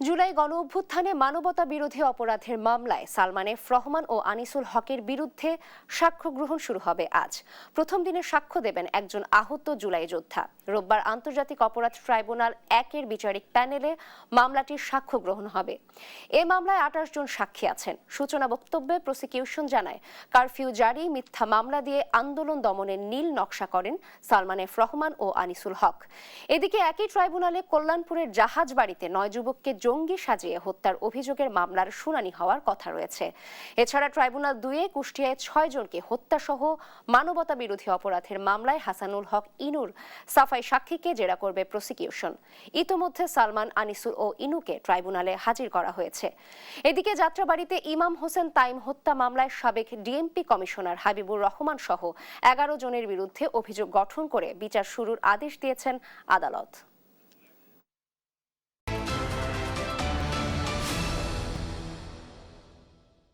জুলাই গণঅভ্যুত্থানে মানবতা বিরোধী অপরাধের মামলায় সালমান এফ রহমান ও আনিসুল হকের বিরুদ্ধে সাক্ষ্য গ্রহণ শুরু হবে আজ। প্রথম দিনে সাক্ষ্য দেবেন একজন আহত জুলাই যোদ্ধা। রোববার আন্তর্জাতিক অপরাধ ট্রাইব্যুনাল 1-এর বিচারিক প্যানেলে মামলাটির সাক্ষ্য গ্রহণ হবে। এ মামলায় 28 জন সাক্ষী আছেন। সূচনা বক্তব্যে প্রসিকিউশন জানায়, কারফিউ জারি, মিথ্যা মামলা দিয়ে আন্দোলন দমনের নীল নকশা করেন সালমান এফ রহমান ও আনিসুল হক। এদিকে একই ট্রাইব্যুনালে কল্যাণপুরের জাহাজ বাড়িতে 9 যুবককে জঙ্গি সাজিয়ে হত্যার অভিযোগের মামলার শুনানি হওয়ার কথা রয়েছে। এছাড়া ট্রাইব্যুনাল 2-এ কুষ্টিয়ায় 6 জনকে হত্যাসহ মানবতা বিরোধী অপরাধের মামলায় হাসানুল হক ইনুর সাফাই সাক্ষীকে জেরা করবে প্রসিকিউশন। ইতোমধ্যে সালমান, আনিসুল ও ইনুকে ট্রাইব্যুনালে হাজির করা হয়েছে। এদিকে যাত্রাবাড়িতে ইমাম হোসেন তাইম হত্যা মামলায় সাবেক ডিএমপি কমিশনার হাবিবুর রহমান সহ 11 জনের বিরুদ্ধে অভিযোগ গঠন করে বিচার শুরুর আদেশ দিয়েছেন আদালত।